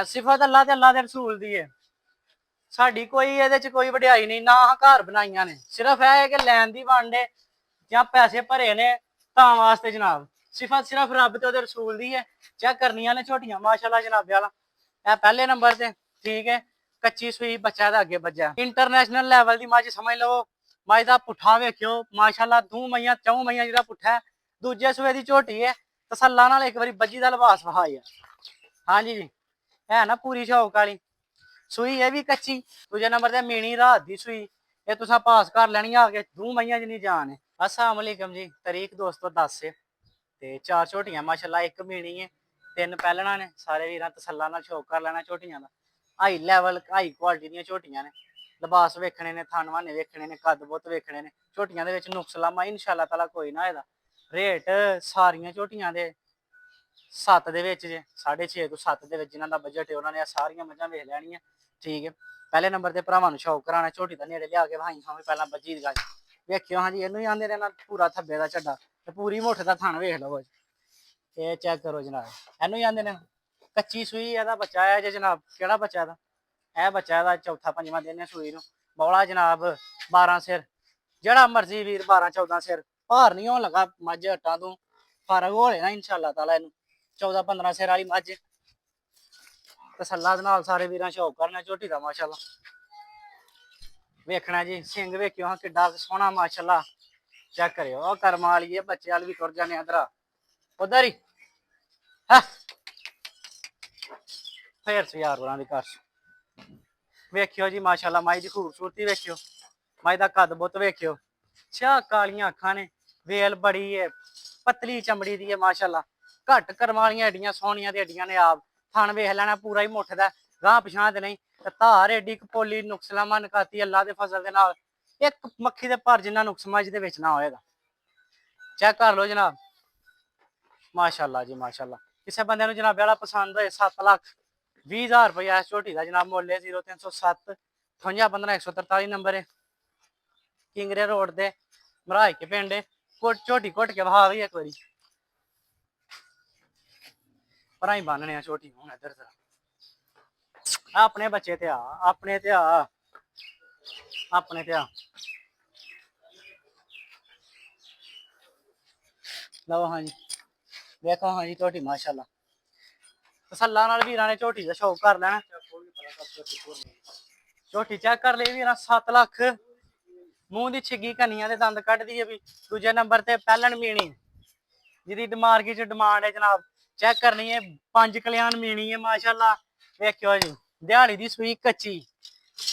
ਸਿਫਤ ਅੱਲਾ ਤੇ ਅੱਲਾ ਦੇ ਰਸੂਲ ਦੀ ਹੈ। ਸਾਡੀ ਕੋਈ ਇਹਦੇ ਚ ਕੋਈ ਵਡਿਆਈ ਨਹੀਂ, ਨਾ ਘਰ ਬਣਾਈਆਂ ਨੇ, ਸਿਰਫ ਇਹ ਹੈ ਕਿ ਲੈਣ ਦੀ ਵੰਡ ਹੈ ਜਾਂ ਪੈਸੇ ਭਰੇ ਨੇ ਤਾਂ ਵਾਸਤੇ ਜਨਾਬ। ਸਿਫਤ ਸਿਰਫ ਰੱਬ ਤੇ ਉਹਦੇ ਰਸੂਲ ਦੀ ਹੈ। ਚੈੱਕ ਕਰਨੀਆਂ ਨੇ ਝੋਟੀਆਂ ਮਾਸ਼ਾਅੱਲਾ ਜਨਾਬ ਵਾਲਾ। ਇਹ ਪਹਿਲੇ ਨੰਬਰ ਤੇ ਠੀਕ ਹੈ, ਕੱਚੀ ਸੂਈ ਬੱਚਾ ਦਾ ਅੱਗੇ ਵੱਜਾ। ਇੰਟਰਨੈਸ਼ਨਲ ਲੈਵਲ ਦੀ ਮੱਝ ਸਮਝ ਲਓ। ਮੱਝ ਦਾ ਪੁੱਠਾ ਵੇਖਿਓ ਮਾਸ਼ਾਅੱਲਾ, ਦੋ ਮਈਆਂ ਚੌ ਮਈਆਂ ਜਿਹੜਾ ਪੁੱਠਾ ਦੂਜੇ ਸੂਏ ਦੀ ਝੋਟੀ ਹੈ। ਤਸੱਲਾ ਨਾਲ ਇੱਕ ਵਾਰੀ ਬੱਜੀ ਦਾ ਲਿਬਾਸ ਵਹਾਈ ਆ। ਹਾਂਜੀ ਜੀ, ਹੈ ਨਾ ਪੂਰੀ ਸ਼ੌਕ ਵਾਲੀ ਸੂਈ। ਇਹ ਵੀ ਕੱਚੀ। ਦੂਜੇ ਨੰਬਰ ਤੇ ਮੀਣੀ ਰਾਤ ਦੀ ਸੂਈ। ਇਹ ਤੁਸੀਂ ਪਾਸ ਕਰ ਲੈਣੀ ਆ ਕੇ, ਦੋ ਮਈਆਂ ਜਿੰਨੀ ਜਾਨ ਹੈ। अस्सलाम वालेकुम जी। तारीख दोस्तों 10 है ते 4 झोटियां माशाल्लाह, एक मीनी है, 3 पैलना ने। सारे वीर तसल्ला नाल शौक कर लेना झोटियां दा। हाई लैवल हाई क्वालिटी दी झोटियां ने। लिबास वेखने ने, थन वाने वेखने ने, कद बुत वेखने ने। झोटियां दे विच नुक्स लामा इंशाअल्लाह ताला कोई ना होएगा। रेट सारियां झोटियां दे 7 दे विच जे, 6.5 तो 7 दे विच जिन्हां दा बजट है उन्होंने सारियां मझां वेख लैणियां। ठीक है, पहले नंबर ते भरावां नूं शौक कराना झोटी दा नेड़े लिया के वहाई हां पहला बज्जी दी गल वेखियो। हाँ जी, इनू ही आंदे ने पूरा थब्बे दा झड्डा ते पूरी मुठ दा थण वेख लवो। ये चेक करो जनाब, इनू ही आंदे ने। कच्ची सूई एदा बच्चा है जे जनाब। केड़ा बच्चा एदा? यह बच्चा एदा चौथा पंजवां दिन है सूई नूं। बौला जनाब 12 सिर, जेड़ा मर्जी वीर 12-14 सिर। भार नहीं होन लगा मझ हट्टां तों, फर्क हो लेना इंशाअल्लाह ताला। इनू 14-15 सिर वाली मझ तसल्ला दे नाल सारे वीरां शौक करना झोटी दा माशाअल्लाह। वेखना जी सिंग वेखियो हाँ किड्डा सोहना माशाअल्लाह। चेक करियो और कर्मा वाली है, बच्चे वाल भी तुर जाने इधर उधर ही है। फिर से यार बोला कर वेखियो जी माशाअल्लाह। माई की खूबसूरती वेखियो, माई का कद बुत वेखियो। छा कालियां अखां ने, वेल बड़ी है, पतली चमड़ी दी है माशाअल्लाह। घट कर्म वालियां एडियां सोहनियां ते एडियां ने आप। थन वेख लेना पूरा ही मुठ दा, गांह पिछां ते नहीं। धार एडी पोली नुक्सलामा नकाती अल्लाह दे फजल दे नाल। एक मक्खी दे पर जिन्ना नुक्स मझ दे विच ना होएगा। चेक कर लो जनाब माशाअल्लाह जी माशाअल्लाह। किसी बंदे नूं जनाब वाला पसंद होए 7,20,000 रुपया इस झोटी का जनाब मुल है। 0307 58 15 143 नंबर है। किंगरे रोड दे मराज के पिंड झोटी घुट के वहा भी एक बारी पर ही बन्नने झोटी हूं इधर अपने बच्चे ते आ, अपने ते आ, अपने ते आ। लो हाँ जी, देखो हाँ जी झोटी माशाअल्लाह। तसल्ला नाल वीरां ने झोटी दा शौक कर लेना। झोटी चेक कर ले वीरां 7 लाख। मूंह दी छिगी कनियां दे दंद कट दी है भी। दूजे नंबर ते पैलन मीनी जिहदी मार्केट च डिमांड है जनाब। चेक करनी है 5 कल्याण मीनी है माशाअल्लाह। देखियो जी दिहाड़ी दी सूई कच्ची,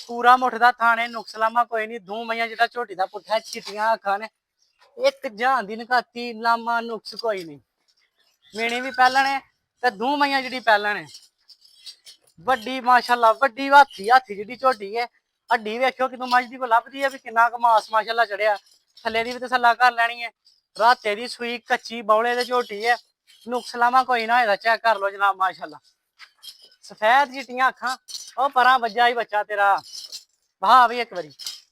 पूरा मुठ दा थाने, नुक्सलामा कोई नहीं। दो मईयां जिहड़ा झोटी दा पुट्ठा चिट्टियां अखां ने, एक जहान दी नकाती लामा नुक्स कोई नहीं। मीनी भी पैलन है ते दो मईयां जिहड़ी पैलन है वड्डी माशाअल्लाह। वड्डी हाथी हाथी जिहड़ी झोटी है। हड्डी वेखियो कि मझ दी कोई लभदी है भी किन्ना क मास माशाअल्लाह चढ़िया। थल्ले दी भी तसल्ला कर लैनी है। राते दी सूई कच्ची बौले दे झोटी है, नुक्सलामा कोई ना होएगा। चेक कर लो जनाब माशाअल्लाह। सफेद चिट्टियां अखां ओ परां वज्जा ही बच्चा तेरा वहा भी एक बारी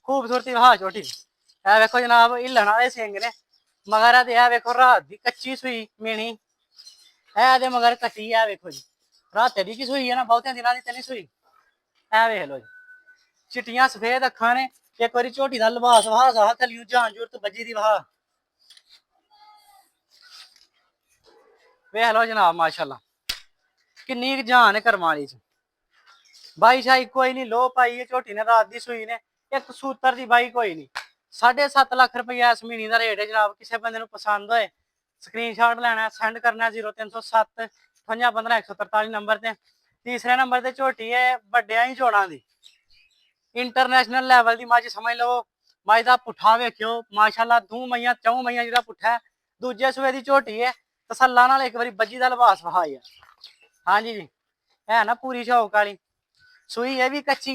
खूबसूरती वहा झोटी। ए वेखो जनाब हिलन वाले सिंग ने मगर ते वेखो रात दी कच्ची सूई मीनी है ते मगर कट्टी है। वेखो जी राते दी की सूई है ना, बहुते दिनां दी ते नहीं सूई। है वेख लो जी चिट्टियां सफेद अखां ने। एक बारी झोटी दा लिबास वहा सा थल्लियों जान जरूरत बजी दी वहा वेख लो जनाब माशाअल्लाह। किन्नी जान है कर्मा वाली च। बाई शाई कोई नहीं, लो पाई है झोटी ने रात दी सूई ने। एक सूतर दी बाई कोई नहीं। 7.5 लाख रुपया इस महीने का रेट है जनाब। किसी बंदे पसंद होए स्क्रीनशॉट लेना सेंड करना 0307 58 15 143 नंबर ते। तीसरे नंबर ते झोटी है वड्डियां ही चौड़ां दी, इंटरनेशनल लैवल की मझ समझ लो। मझ का पुट्ठा वेखियो माशाअल्लाह। दो मईयां चौं मईयां जिहड़ा पुट्ठा है दूजे सूए की झोटी है। तसल्ला नाल एक बारी बज्जी का लिबास वहाई है। हाँ जी है ना पूरी शौक वाली सूई। है भी कच्ची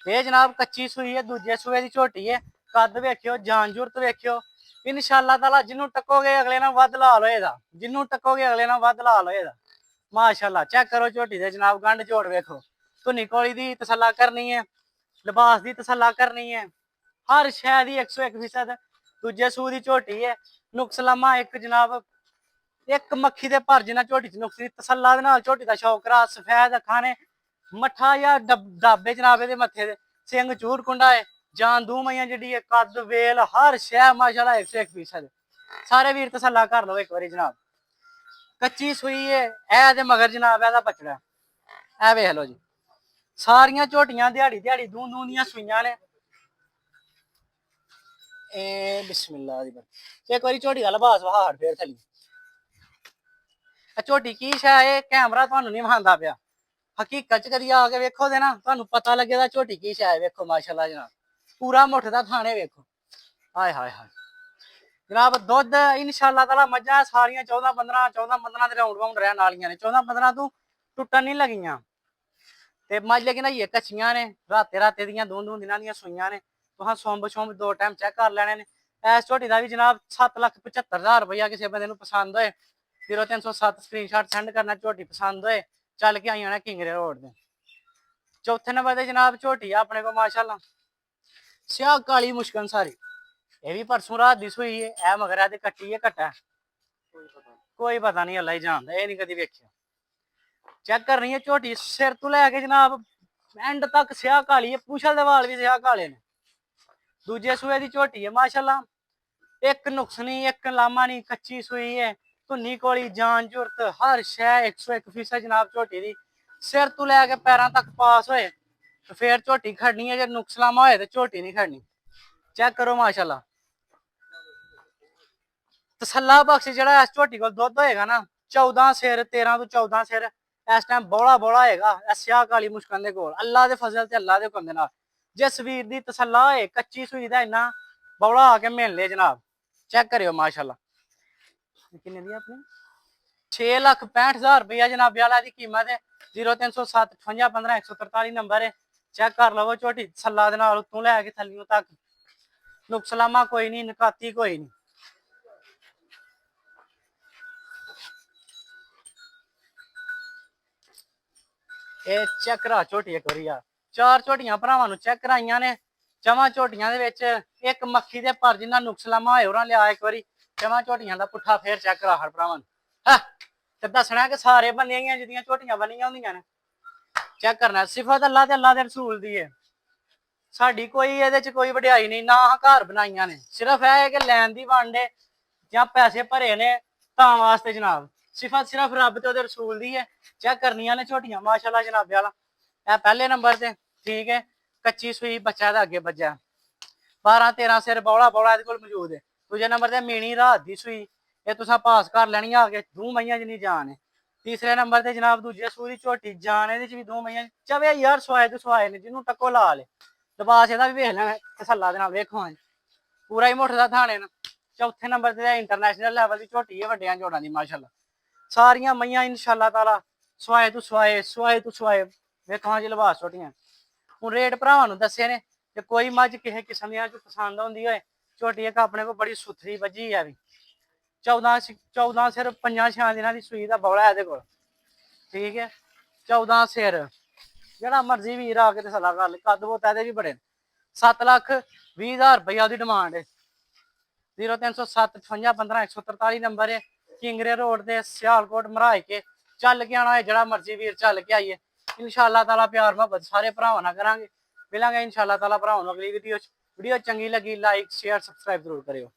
ये जनाब कच्ची सूई है, दूजे सूए की झोटी है। कद वेखियो, जान जरूरत वेखियो इंशाअल्लाह ताला। जिन्हों टकोगे अगले ना वध लाल होएगा, जिन्हों टकोगे अगले ना वध लाल होएगा माशाअल्लाह। चेक करो झोटी दे जनाब गंढ जोड़ वेखो। धुनी कोली दी तसल्ला करनी है, लिबास की तसल्ला करनी है, हर शह की 101%। दूजे सूह की झोटी है, नुक्सलामा एक जनाब ਇੱਕ ਮੱਖੀ ਦੇ ਭਰ ਜਿੰਨਾ ਝੋਟੀ ਚ ਨੁਕਸ ਨਹੀਂ। ਤਸੱਲਾ ਦੇ ਨਾਲ ਝੋਟੀ ਦਾ ਸ਼ੌਕ ਕਰਾ। ਸਫੈਦ ਅੱਖਾਂ ਨੇ, ਮੱਠਾ ਜਾਂ ਡਾਬੇ ਜਨਾਬ ਇਹਦੇ ਮੱਥੇ ਦੇ, ਸਿੰਘ ਚੂਰ ਕੁੰਡਾ ਹੈ, ਜਾਨ ਦੂ ਮਈਆਂ ਜਿਹੜੀ ਹੈ, ਕੱਦ ਵੇਲ ਹਰ ਸ਼ੈ ਮਾਸ਼ਾਅੱਲਾ 101%। ਸਾਰੇ ਵੀਰ ਤਸੱਲਾ ਕਰ ਲਓ ਇੱਕ ਵਾਰੀ ਜਨਾਬ। ਕੱਚੀ ਸੂਈ ਹੈ ਇਹ ਦੇ ਮਗਰ ਜਨਾਬ ਇਹਦਾ ਬਚੜਾ ਇਹ ਵੇਖ ਲਓ ਜੀ। ਸਾਰੀਆਂ ਝੋਟੀਆਂ ਦਿਹਾੜੀ ਦਿਹਾੜੀ ਦੂ ਦੂ ਦੀਆਂ ਸੂਈਆਂ ਨੇ। ਇਹ ਬਿਸਮਿल्लाह ਦੀ ਬਰਕਤ। ਇੱਕ ਵਾਰੀ ਝੋਟੀ ਦਾ ਲਿਬਾਸ ਵਹਾੜ ਫੇਰ ਥਲੀ। ਝੋਟੀ ਕੀ ਸ਼ੈ ਹੈ ਕੈਮਰਾ ਤੁਹਾਨੂੰ ਨਹੀਂ ਵਿਖਾਉਂਦਾ ਪਿਆ, ਹਕੀਕਤ ਚ ਕਦੀ ਆ ਕੇ ਵੇਖੋ ਦੇ ਨਾ ਤੁਹਾਨੂੰ ਪਤਾ ਲੱਗੇਗਾ ਝੋਟੀ ਕੀ ਸ਼ੈ ਹੈ। ਵੇਖੋ ਮਾਸ਼ਾਅੱਲਾ ਜਨਾਬ ਪੂਰਾ ਮੁੱਠ ਦਾ ਥਾਣੇ ਵੇਖੋ। ਹਾਏ ਹਾਏ ਹਾਏ ਜਨਾਬ ਦੁੱਧ ਇਨਸ਼ਾਅੱਲਾ ਤਾਲਾ ਮੱਝਾਂ ਸਾਰੀਆਂ 14-15 ਦੇ ਰਾਉਂਡ ਵਾਉਂਡ ਰਹਿਣ ਵਾਲੀਆਂ ਨੇ। 14-15 ਤੋਂ ਟੁੱਟਣ ਨਹੀਂ ਲੱਗੀਆਂ ਤੇ ਮੱਝ ਲੇਕਿਨ ਇਹ ਕੱਚੀਆਂ ਨੇ। ਰਾਤੇ ਦੀਆਂ ਦੋ ਦਿਨਾਂ ਦੀਆਂ ਸੂਈਆਂ ਨੇ। ਤੁਹਾਂ ਸੁੰਬ 2 ਟਾਈਮ ਚੈੱਕ ਕਰ ਲੈਣੇ ਨੇ। ਇਸ ਝੋਟੀ ਦਾ ਵੀ ਜਨਾਬ 7,75,000 ਰੁਪਇਆ ਕਿਸੇ ਬੰਦੇ ਨੂੰ ਪਸੰਦ ਹੋਏ 0307 ਸਕਰੀਨਸ਼ਾਟ ਸੈਂਡ ਕਰਨਾ। ਝੋਟੀ ਪਸੰਦ ਹੋਏ ਚੱਲ ਕੇ ਆਈਆਂ ਨੇ ਕਿੰਗਰੇ ਰੋਡ ਦੇ। ਚੌਥੇ ਨੰਬਰ ਤੇ ਜਨਾਬ ਝੋਟੀ ਆ ਆਪਣੇ ਕੋਲ ਮਾਸ਼ਾਅੱਲਾ ਸਿਆਹ ਕਾਲੀ ਮੁਸ਼ਕਨ ਸਾਰੀ। ਇਹ ਵੀ ਪਰਸੋਂ ਰਾਤ ਦੀ ਸੂਈ ਹੈ। ਇਹ ਮਗਰ ਤੇ ਕੱਟੀ ਹੈ ਕੱਟਾ ਕੋਈ ਪਤਾ ਨਹੀਂ, ਅੱਲਾ ਹੀ ਜਾਣਦਾ, ਇਹ ਨਹੀਂ ਕਦੀ ਵੇਖਿਆ। ਚੈੱਕ ਕਰਨੀ ਹੈ ਝੋਟੀ ਸਿਰ ਤੋਂ ਲੈ ਕੇ ਜਨਾਬ ਐਂਡ ਤੱਕ ਸਿਆਹ ਕਾਲੀ ਹੈ। ਪੁੱਛਲ ਦੇ ਵਾਲ ਵੀ ਸਿਆਹ ਕਾਲੇ ਨੇ। ਦੂਜੇ ਸੂਏ ਦੀ ਝੋਟੀ ਹੈ ਮਾਸ਼ਾਅੱਲਾ, ਇੱਕ ਨੁਕਸ ਨਹੀਂ ਇੱਕ ਲਾਮਾ ਨਹੀਂ, ਕੱਚੀ ਸੂਈ ਹੈ, ਧੁੰਨੀ ਕੋਲੀ ਜਾਨ ਜੁਰਤ ਹਰ ਸ਼ੈ 101% ਜਨਾਬ ਝੋਟੀ ਦੀ। ਸਿਰ ਤੋਂ ਲੈ ਕੇ ਪੈਰਾਂ ਤੱਕ ਪਾਸ ਹੋਏ ਤੇ ਫੇਰ ਝੋਟੀ ਖੜਨੀ ਹੈ, ਜੇ ਨੁਕਸ ਲਾਮਾ ਹੋਏ ਤੇ ਝੋਟੀ ਨਹੀਂ ਖੜਨੀ। ਚੈੱਕ ਕਰੋ ਮਾਸ਼ਾਅੱਲਾ ਤਸੱਲਾ ਬਖਸ਼ ਜਿਹੜਾ ਇਸ ਝੋਟੀ ਕੋਲ ਦੁੱਧ ਹੋਏਗਾ ਨਾ 14 ਸਿਰ 13 ਤੋਂ 14 ਸਿਰ ਇਸ ਟਾਈਮ ਬੋਲਾ ਹੋਏਗਾ ਇਸ ਸਿਆਹ ਕਾਲੀ ਮੁਸ਼ਕਨ ਦੇ ਕੋਲ। ਅੱਲਾ ਦੇ ਫਜ਼ਲ ਤੇ ਅੱਲਾ ਦੇ ਹੁਕਮ ਦੇ ਨਾਲ ਜਿਸ ਵੀਰ ਦੀ ਤਸੱਲਾ ਹੋਏ ਕੱਚੀ ਸੂਈ ਦਾ ਇੰਨਾ ਬੌਲਾ ਆ ਕੇ ਮਿਲ ਲੈ ਜਨਾਬ। ਚੈੱਕ ਕਰਿਓ ਮਾਸ਼ਾਅੱਲਾ ਕਿੰਨੇ ਦੀ ਆਪਣੀ 6,65,000 ਰੁਪਇਆ ਜਨਾਬ ਵਾਲਾ ਦੀ ਕੀਮਤ ਹੈ। 0307 58 15 143 ਨੰਬਰ ਹੈ। ਚੈੱਕ ਕਰ ਲਵੋ ਝੋਟੀ ਤਸੱਲਾ ਦੇ ਨਾਲ ਉੱਤੋਂ ਲੈ ਕੇ ਥੱਲਿਓਂ ਤੱਕ ਨੁਕਸਲਾਮਾ ਕੋਈ ਨਹੀਂ ਨਕਾਤੀ ਕੋਈ ਨਹੀਂ। ਇਹ ਚੈੱਕ ਕਰਾ ਝੋਟੀ ਇੱਕ ਵਾਰੀ ਯਾਰ। 4 ਝੋਟੀਆਂ ਭਰਾਵਾਂ ਨੂੰ ਚੈੱਕ ਕਰਾਈਆਂ ਨੇ। ਚਵਾਂ ਝੋਟੀਆਂ ਦੇ ਵਿੱਚ ਇੱਕ ਮੱਖੀ ਦੇ ਪਰ ਜਿੰਨਾ ਨੁਕਸਲਾਮਾ ਹੋਏ ਉਹਨਾਂ ਲਿਆ ਇੱਕ ਵਾਰੀ। ਚਵਾਂ ਝੋਟੀਆਂ ਦਾ ਪੁੱਠਾ ਫੇਰ ਚੈੱਕ ਕਰਾ ਹਰ ਭਰਾਵਾਂ ਨੂੰ ਤੇ ਦੱਸਣਾ ਕਿ ਸਾਰੇ ਬੰਦੀਆਂ ਜਿਹਦੀਆਂ ਝੋਟੀਆਂ ਬਣੀਆਂ ਹੁੰਦੀਆਂ ਨੇ। ਚੈੱਕ ਕਰਨਾ ਸਿਫਤ ਅੱਲਾ ਤੇ ਅੱਲਾ ਦੇ ਰਸੂਲ ਦੀ ਹੈ। ਸਾਡੀ ਕੋਈ ਇਹਦੇ ਚ ਕੋਈ ਵਡਿਆਈ ਨਹੀਂ, ਨਾ ਘਰ ਬਣਾਈਆਂ ਨੇ। ਸਿਰਫ ਇਹ ਹੈ ਕਿ ਲੈਣ ਦੀ ਵੰਡ ਹੈ ਜਾਂ ਪੈਸੇ ਭਰੇ ਨੇ ਤਾਂ ਵਾਸਤੇ ਜਨਾਬ। ਸਿਫਤ ਸਿਰਫ ਰੱਬ ਤੇ ਉਹਦੇ ਰਸੂਲ ਦੀ ਹੈ। ਚੈੱਕ ਕਰਨੀਆਂ ਨੇ ਝੋਟੀਆਂ ਮਾਸ਼ਾਅੱਲਾ ਜਨਾਬ ਵਾਲਾ। ਇਹ ਪਹਿਲੇ ਨੰਬਰ ਤੇ ਠੀਕ ਹੈ ਕੱਚੀ ਸੂਈ ਬੱਚਾ ਦਾ ਅੱਗੇ ਵੱਜਾ 12-13 ਸਿਰ ਬੌਲਾ ਇਹਦੇ ਕੋਲ ਮੌਜੂਦ ਹੈ। ਦੂਜੇ ਨੰਬਰ ਤੇ ਮੀਣੀ ਰਾਤ ਦੀ ਸੂਈ ਇਹ ਤੁਸੀਂ ਪਾਸ ਕਰ ਲੈਣੀ ਆ ਕੇ 2 ਮਹੀਆਂ ਜਿੰਨੀ ਜਾਨ ਹੈ। ਤੀਸਰੇ ਨੰਬਰ ਤੇ ਜਨਾਬ ਦੂਜੇ ਸੂਈ ਦੀ ਝੋਟੀ ਜਾਨ ਇਹਦੇ ਚ ਵੀ 2 ਮਹੀਆਂ ਚਵੇ ਯਾਰ ਸਵਾਏ ਤੋਂ ਸਵਾਏ ਨੇ ਜਿਹਨੂੰ ਟੱਕੋ ਲਾ ਲੇ। ਲਿਬਾਸ ਇਹਦਾ ਵੀ ਵੇਖ ਲੈਣਾ ਤਸੱਲਾ ਦੇ ਨਾਲ ਵੇਖੋ ਪੂਰਾ ਹੀ ਮੁੱਠ ਦਾ ਥਾਣੇ ਨਾ। ਚੌਥੇ ਨੰਬਰ ਤੇ ਇੰਟਰਨੈਸ਼ਨਲ ਲੈਵਲ ਦੀ ਝੋਟੀ ਹੈ ਵੱਡਿਆਂ ਜੋੜਾਂ ਦੀ ਮਾਸ਼ਾਅੱਲਾ। ਸਾਰੀਆਂ ਮਈਆਂ ਇਨਸ਼ਾਅੱਲਾ ਤਾਲਾ ਸਵਾਏ ਤੋਂ ਸਵਾਏ ਵੇਖੋ ਜੀ ਲਿਬਾਸ ਝੋਟੀਆਂ। ਹੁਣ ਰੇਟ ਭਰਾਵਾਂ ਨੂੰ ਦੱਸੇ ਨੇ ਤੇ ਕੋਈ ਮੱਝ ਕਿਸੇ ਕਿਸਮ ਦੀਆਂ ਪਸੰਦ ਆਉਂਦੀ ਹੋਏ ਝੋਟੀ ਇੱਕ ਆਪਣੇ ਕੋਲ ਬੜੀ ਸੁਥਰੀ ਵੱਜੀ ਆ ਵੀ 14 ਸਿਰ 5-6 ਦਿਨਾਂ ਦੀ ਸੂਈ ਦਾ ਬੌਲਾ ਇਹਦੇ ਕੋਲ ਠੀਕ ਹੈ। 14 ਸਿਰ ਜਿਹੜਾ ਮਰਜ਼ੀ ਵੀਰ ਆ ਕੇ ਤੇ ਸਲਾਹ ਕਰ ਲੈ। ਕੱਦ ਬੋਤ ਇਹਦੇ ਵੀ ਬੜੇ 7,20,000 ਰੁਪਇਆ ਉਹਦੀ ਡਿਮਾਂਡ ਹੈ। 0307 58 15 143 ਨੰਬਰ ਹੈ। ਕਿੰਗਰੇ ਰੋਡ ਤੇ ਸਿਆਲਕੋਟ ਮਰਾਏ ਕੇ ਚੱਲ ਕੇ ਆਉਣਾ ਹੈ ਜਿਹੜਾ ਮਰਜ਼ੀ ਵੀਰ ਚੱਲ ਕੇ ਆਈਏ। ਇਨਸ਼ਾਅੱਲਾ ਤਾਲਾ ਪਿਆਰ ਮੁਹੱਬਤ ਸਾਰੇ ਭਰਾਵਾਂ ਨਾਲ ਕਰਾਂਗੇ। ਮਿਲਾਂਗੇ ਇਨਸ਼ਾਅੱਲਾ ਤਾਲਾ ਭਰਾਵਾਂ ਨੂੰ ਅਗਲੀ ਵੀਡੀਓ ਚੰਗੀ ਲੱਗੀ ਲਾਈਕ ਸ਼ੇਅਰ ਸਬਸਕ੍ਰਾਈਬ ਜ਼ਰੂਰ ਕਰਿਓ।